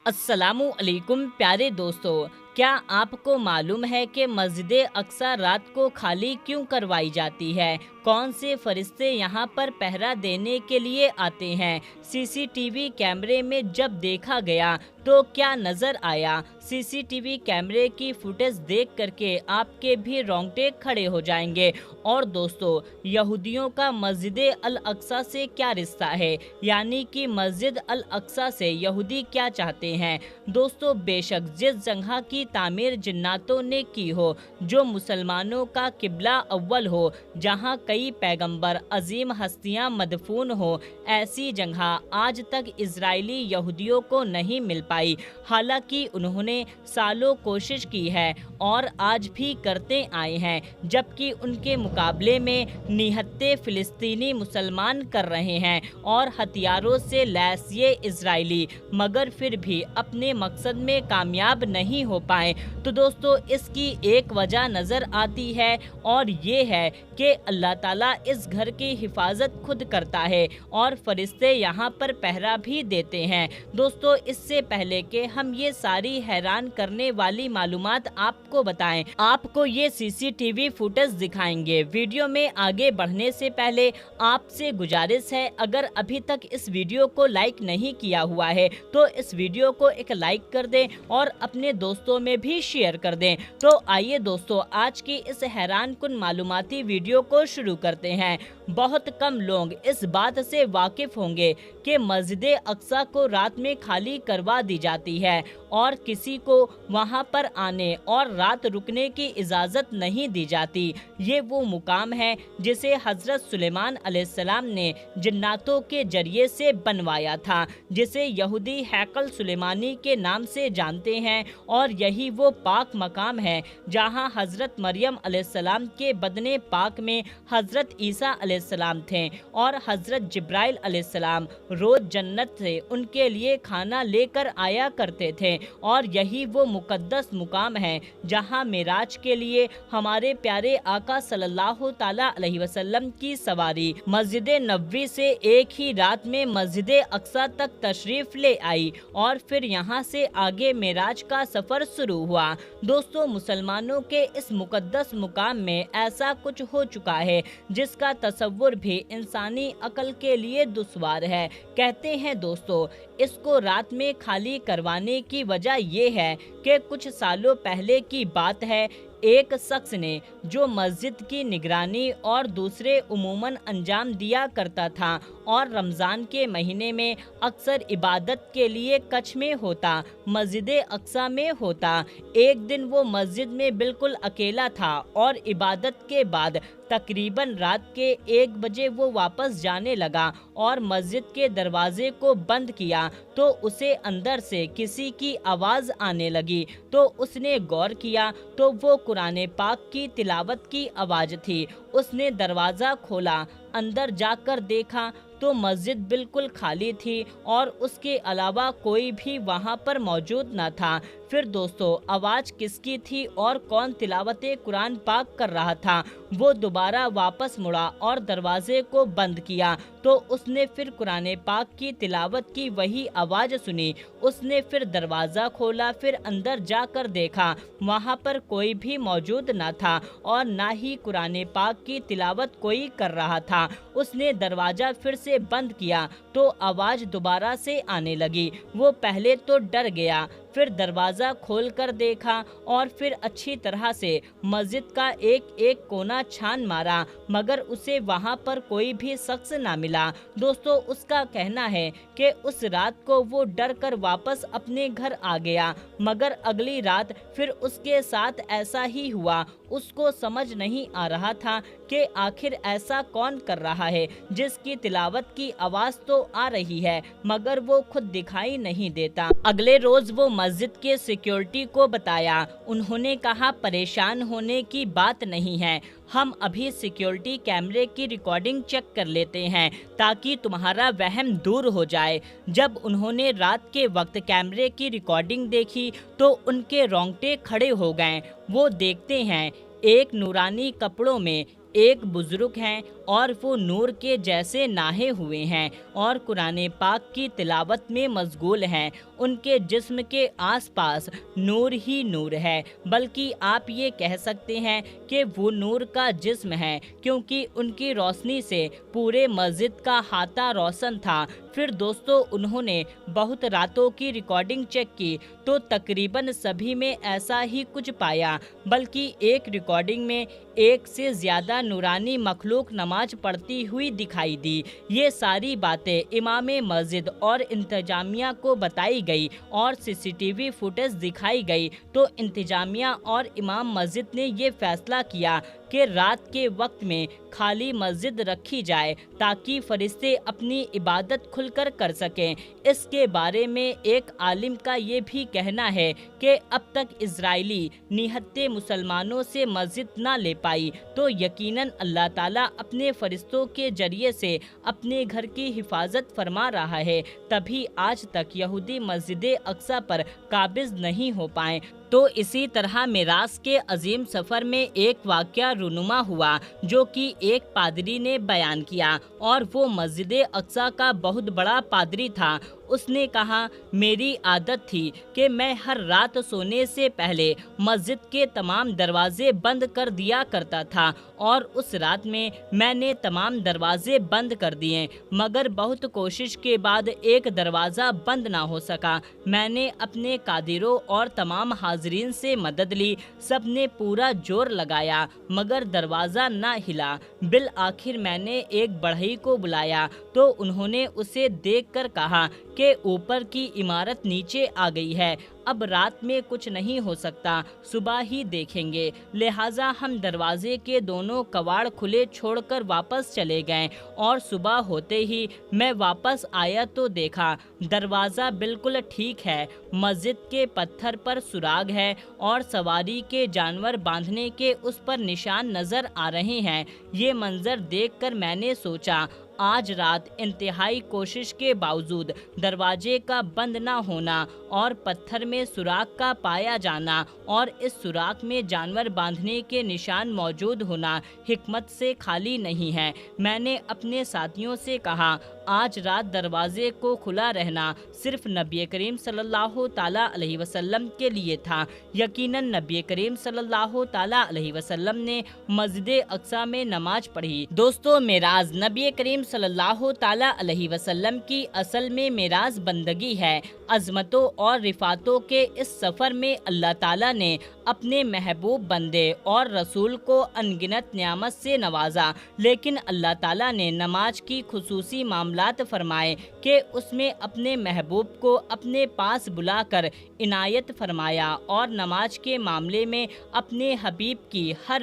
अस्सलामु अलैकुम प्यारे दोस्तों, क्या आपको मालूम है कि मस्जिद अक्सा रात को खाली क्यों करवाई जाती है? कौन से फरिश्ते यहाँ पर पहरा देने के लिए आते हैं? सीसीटीवी कैमरे में जब देखा गया तो क्या नज़र आया? सीसीटीवी कैमरे की फुटेज देख करके आपके भी रोंगटे खड़े हो जाएंगे। और दोस्तों, यहूदियों का मस्जिद अल अक्सा से क्या रिश्ता है, यानी कि मस्जिद अल अक्सा से यहूदी क्या चाहते हैं? दोस्तों, बेशक जिस जगह की तामीर जिन्नातों ने की हो, जो मुसलमानों का किबला अव्वल हो, जहां कई पैगंबर अजीम हस्तियां मदफून हो, ऐसी जगह आज तक इजरायली यहूदियों को नहीं मिल पाई। हालांकि उन्होंने सालों कोशिश की है और आज भी करते आए हैं, जबकि उनके मुकाबले में निहत्ते फिलिस्तीनी मुसलमान कर रहे हैं और हथियारों से लैस ये इजरायली, मगर फिर भी अपने मकसद में कामयाब नहीं हो पाए। तो दोस्तों, इसकी एक वजह नज़र आती है और ये है कि अल्लाह ताला इस घर की हिफाजत खुद करता है और फरिश्ते यहाँ पर पहरा भी देते हैं। दोस्तों, इससे पहले कि हम ये सारी हैरान करने वाली मालूमात आपको बताएं, आपको ये सीसीटीवी फुटेज दिखाएंगे। वीडियो में आगे बढ़ने से पहले आपसे गुजारिश है, अगर अभी तक इस वीडियो को लाइक नहीं किया हुआ है तो इस वीडियो को एक लाइक कर दें और अपने दोस्तों में भी शेयर कर दें। तो आइए दोस्तों, आज की इस हैरान कुन मालूमाती वीडियो को शुरू करते हैं। बहुत कम लोग इस बात से वाकिफ होंगे कि मस्जिद अक्सा को रात में खाली करवा दी जाती है और किसी को वहां पर आने और रात रुकने की इजाज़त नहीं दी जाती। ये वो मुकाम है जिसे हज़रत सुलेमान अलैहिस्सलाम ने जिन्नातों के जरिए से बनवाया था, जिसे यहूदी हैकल सुलेमानी के नाम से जानते हैं। और यही वो पाक मकाम है जहां हज़रत मरियम अलैहिस्सलाम के बदने पाक में हज़रत ईसा अलैहिस्सलाम थे और हज़रत जिब्राइल अलैहिस्सलाम रोज़ जन्नत से उनके लिए खाना लेकर आया करते थे। और यही वो मुकद्दस मुकाम है जहां मेराज के लिए हमारे प्यारे आका सल्लल्लाहु ताला अलैहि वसल्लम की सवारी मस्जिद नबवी से एक ही रात में मस्जिद अक्सा तक तशरीफ ले आई और फिर यहां से आगे मेराज का सफर शुरू हुआ। दोस्तों, मुसलमानों के इस मुकद्दस मुकाम में ऐसा कुछ हो चुका है जिसका तसव्वुर भी इंसानी अकल के लिए दुश्वार है। कहते हैं दोस्तों, इसको रात में खाली करवाने की वजह यह है कि कुछ सालों पहले की बात है, एक शख्स ने जो मस्जिद की निगरानी और दूसरे उमूमन अंजाम दिया करता था और रमज़ान के महीने में अक्सर इबादत के लिए कच्छ में होता, मस्जिद अक्सा में होता। एक दिन वो मस्जिद में बिल्कुल अकेला था और इबादत के बाद तकरीबन रात के 1 बजे वो वापस जाने लगा और मस्जिद के दरवाजे को बंद किया तो उसे अंदर से किसी की आवाज़ आने लगी। तो उसने गौर किया तो वो कुरान पाक की तिलावत की आवाज़ थी। उसने दरवाज़ा खोला, अंदर जाकर देखा तो मस्जिद बिल्कुल खाली थी और उसके अलावा कोई भी वहां पर मौजूद न था। फिर दोस्तों, आवाज़ किसकी थी और कौन तिलावत कुरान पाक कर रहा था? वो दोबारा वापस मुड़ा और दरवाजे को बंद किया तो उसने फिर कुरान पाक की तिलावत की वही आवाज़ सुनी। उसने फिर दरवाज़ा खोला, फिर अंदर जाकर देखा, वहाँ पर कोई भी मौजूद न था और ना ही कुरान पाक की तिलावत कोई कर रहा था। उसने दरवाज़ा फिर से बंद किया तो आवाज़ दोबारा से आने लगी। वो पहले तो डर गया, फिर दरवाज़ा खोल कर देखा और फिर अच्छी तरह से मस्जिद का एक एक कोना छान मारा, मगर उसे वहाँ पर कोई भी शख्स ना मिला। दोस्तों, उसका कहना है कि उस रात को वो डर कर वापस अपने घर आ गया, मगर अगली रात फिर उसके साथ ऐसा ही हुआ। उसको समझ नहीं आ रहा था कि आखिर ऐसा कौन कर रहा है जिसकी तिलावत की आवाज़ तो आ रही है मगर वो खुद दिखाई नहीं देता। अगले रोज वो मस्जिद के सिक्योरिटी को बताया। उन्होंने कहा, परेशान होने की बात नहीं है, हम अभी सिक्योरिटी कैमरे की रिकॉर्डिंग चेक कर लेते हैं ताकि तुम्हारा वहम दूर हो जाए। जब उन्होंने रात के वक्त कैमरे की रिकॉर्डिंग देखी तो उनके रोंगटे खड़े हो गए। वो देखते हैं एक नूरानी कपड़ों में एक बुजुर्ग हैं اور وہ نور کے جیسے نہائے ہوئے ہیں اور قرآن پاک کی تلاوت میں مشغول ہیں۔ ان کے جسم کے آس پاس نور ہی نور ہے، بلکہ آپ یہ کہہ سکتے ہیں کہ وہ نور کا جسم ہے، کیونکہ ان کی روشنی سے پورے مسجد کا احاطہ روشن تھا۔ پھر دوستو انہوں نے بہت راتوں کی ریکارڈنگ چیک کی تو تقریباً سبھی میں ایسا ہی کچھ پایا، بلکہ ایک ریکارڈنگ میں ایک سے زیادہ نورانی مخلوق نماز پڑھتی ہوئی دکھائی دی۔ یہ ساری باتیں امام مسجد اور انتظامیہ کو بتائی گئی اور CCTV فوٹیج دکھائی گئی تو انتظامیہ اور امام مسجد نے یہ فیصلہ کیا کہ رات کے وقت میں خالی مسجد رکھی جائے تاکہ فرشتے اپنی عبادت کھل کر سکیں۔ اس کے بارے میں ایک عالم کا یہ بھی کہنا ہے کہ اب تک اسرائیلی نہتے مسلمانوں سے مسجد نہ لے پائی تو یقیناً اللہ تعالیٰ اپنے فرشتوں کے ذریعے سے اپنے گھر کی حفاظت فرما رہا ہے، تبھی آج تک یہودی مسجد اقصی پر قابض نہیں ہو پائے۔ تو اسی طرح معراج کے عظیم سفر میں ایک واقعہ رونما ہوا جو کہ ایک پادری نے بیان کیا، اور وہ مسجد اقصی کا بہت بڑا پادری تھا۔ اس نے کہا، میری عادت تھی کہ میں ہر رات سونے سے پہلے مسجد کے تمام دروازے بند کر دیا کرتا تھا، اور اس رات میں نے تمام دروازے بند کر دیے، مگر بہت کوشش کے بعد ایک دروازہ بند نہ ہو سکا۔ میں نے اپنے قادروں اور تمام حاضرین سے مدد لی، سب نے پورا زور لگایا مگر دروازہ نہ ہلا۔ بالآخر میں نے ایک بڑھئی کو بلایا تو انہوں نے اسے دیکھ کر کہا کہ اوپر کی عمارت نیچے آ گئی ہے، اب رات میں کچھ نہیں ہو سکتا، صبح ہی دیکھیں گے۔ لہٰذا ہم دروازے کے دونوں کواڑ کھلے چھوڑ کر واپس چلے گئے، اور صبح ہوتے ہی میں واپس آیا تو دیکھا دروازہ بالکل ٹھیک ہے، مسجد کے پتھر پر سراغ ہے اور سواری کے جانور باندھنے کے اس پر نشان نظر آ رہے ہیں۔ یہ منظر دیکھ کر میں نے سوچا، آج رات انتہائی کوشش کے باوجود دروازے کا بند نہ ہونا اور پتھر میں سوراخ کا پایا جانا اور اس سوراخ میں جانور باندھنے کے نشان موجود ہونا حکمت سے خالی نہیں ہے۔ میں نے اپنے ساتھیوں سے کہا، آج رات دروازے کو کھلا رہنا صرف نبی کریم صلی اللہ تعالیٰ علیہ وسلم کے لیے تھا۔ یقیناً نبی کریم صلی اللہ تعالیٰ علیہ وسلم نے مسجد اقصی میں نماز پڑھی۔ دوستو معراج نبی کریم صلی اللہ تعالیٰ علیہ وسلم کی اصل میں معراج بندگی ہے۔ عظمتوں اور رفعتوں کے اس سفر میں اللہ تعالیٰ نے اپنے محبوب بندے اور رسول کو انگنت نعمت سے نوازا، لیکن اللہ تعالیٰ نے نماز کی خصوصی معاملات فرمائے کہ اس میں اپنے محبوب کو اپنے پاس بلا کر عنایت فرمایا اور نماز کے معاملے میں اپنے حبیب کی ہر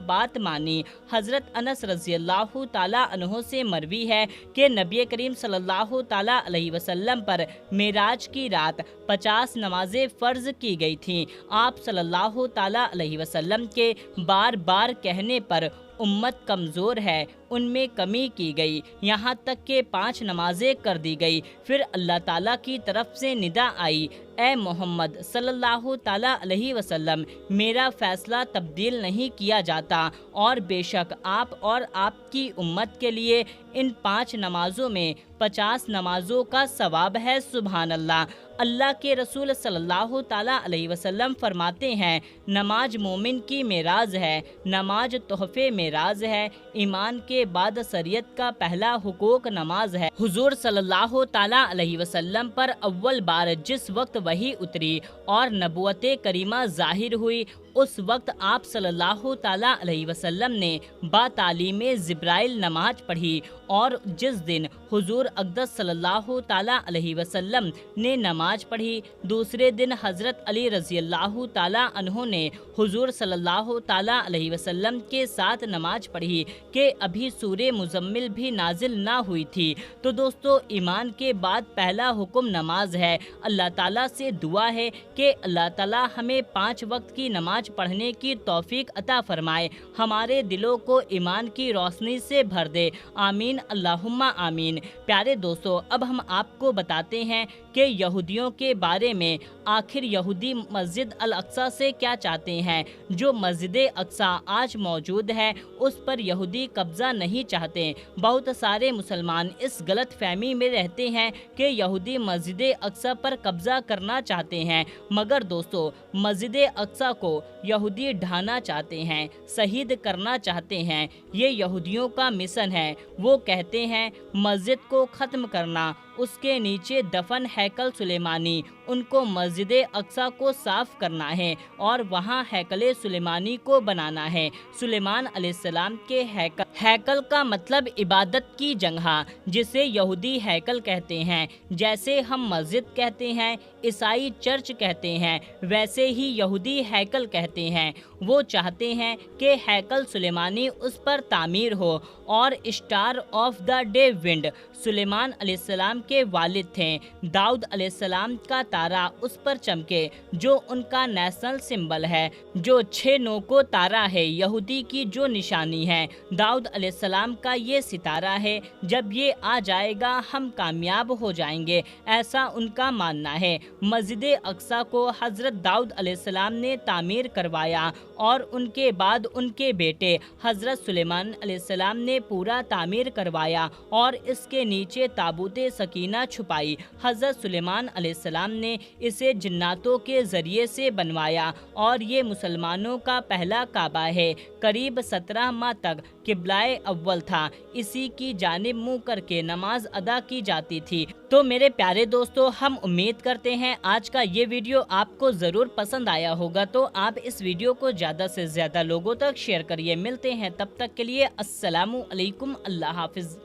بات مانی۔ حضرت انس رضی اللہ تعالیٰ عنہ سے مروی ہے کہ نبی کریم صلی اللہ تعالیٰ علیہ وسلم پر معراج کی رات 50 نمازیں فرض کی گئی تھیں۔ آپ صلی اللہ تعالیٰ علیہ وسلم کے بار بار کہنے پر امت کمزور ہے، ان میں کمی کی گئی، یہاں تک کہ 5 نمازیں کر دی گئی۔ پھر اللہ تعالیٰ کی طرف سے ندا آئی، اے محمد صلی اللہ تعالیٰ علیہ وسلم، میرا فیصلہ تبدیل نہیں کیا جاتا، اور بے شک آپ اور آپ کی امت کے لیے ان 5 نمازوں میں 50 نمازوں کا ثواب ہے۔ سبحان اللہ۔ اللہ کے رسول صلی اللہ تعالیٰ علیہ وسلم فرماتے ہیں، نماز مومن کی معراج ہے، نماز تحفے معراج ہے، ایمان کے بعد شریعت کا پہلا حقوق نماز ہے۔ حضور صلی اللہ تعالیٰ علیہ وسلم پر اول بار جس وقت وحی اتری اور نبوت کریمہ ظاہر ہوئی، اس وقت آپ صلی اللہ تعالیٰ علیہ وسلم نے با تعلیم جبرائیل نماز پڑھی، اور جس دن حضور اقدس صلی اللہ تعالیٰ علیہ وسلم نے نماز پڑھی، دوسرے دن حضرت علی رضی اللہ تعالیٰ عنہ نے حضور صلی اللہ تعالیٰ علیہ وسلم کے ساتھ نماز پڑھی کہ ابھی سورہ مزمل بھی نازل نہ ہوئی تھی۔ تو دوستو ایمان کے بعد پہلا حکم نماز ہے۔ اللہ تعالیٰ سے دعا ہے کہ اللہ تعالیٰ ہمیں 5 وقت کی نماز नमाज पढ़ने की तौफीक अता फरमाए, हमारे दिलों को ईमान की रोशनी से भर दे, आमीन अल्लाहुम्मा आमीन। प्यारे दोस्तों, अब हम आपको बताते हैं कि यहूदियों के बारे में। आखिर यहूदी मस्जिद अल अक्सा से क्या चाहते हैं? जो मस्जिद अक्सा आज मौजूद है उस पर यहूदी कब्जा नहीं चाहते। बहुत सारे मुसलमान इस गलत फहमी में रहते हैं कि यहूदी मस्जिद अक्सा पर कब्जा करना चाहते हैं, मगर दोस्तों मस्जिद अक्सा को यहूदी ढाना चाहते हैं, शहीद करना चाहते हैं। ये यहूदियों का मिशन है। वो कहते हैं मस्जिद को ख़त्म करना, उसके नीचे दफन हैकल सुलेमानी, उनको मस्जिद अक्सा को साफ करना है और वहाँ हैकल सुलेमानी को बनाना है। सुलेमान अलैहिस्सलाम के हैकल का मतलब इबादत की जगह, जिसे यहूदी हैकल कहते हैं। जैसे हम मस्जिद कहते हैं, ईसाई चर्च कहते हैं, वैसे ही यहूदी हैकल कहते हैं। वो चाहते हैं कि हैकल सुलेमानी उस पर तामीर हो और star of the day wind Sulaiman अलैहिस्सलाम के वालिद थे, दाऊद अलैहिस्सलाम का तारा उस पर चमके, जो उनका नेशनल सिंबल है, जो 6 नोको तारा है, यहूदी की जो निशानी है। दाऊद अलैहिस्सलाम का ये सितारा है, जब ये आ जाएगा हम कामयाब हो जाएंगे, ऐसा उनका मानना है। मस्जिद अक्सा को हज़रत दाऊद अलैहिस्सलाम ने तामीर करवाया और उनके बाद उनके बेटे हज़रत सुलेमान अलैहिस्सलाम ने पूरा तामीर करवाया और इसके नीचे ताबूते सकीना छुपाई। हज़रत सुलेमान अलैहिस्सलाम ने इसे जिन्नातों के ज़रिए से बनवाया और ये मुसलमानों का पहला काबा है। करीब 17 माह तक किबलाए अव्वल था, इसी की जानिब मुँह करके नमाज अदा की जाती थी। तो मेरे प्यारे दोस्तों, हम उम्मीद करते हैं आज का ये वीडियो आपको ज़रूर पसंद आया होगा, तो आप इस वीडियो को ज़्यादा से ज़्यादा लोगों तक शेयर करिए। मिलते हैं तब तक के लिए, अस्सलामु अलैकुम, अल्लाह हाफिज़।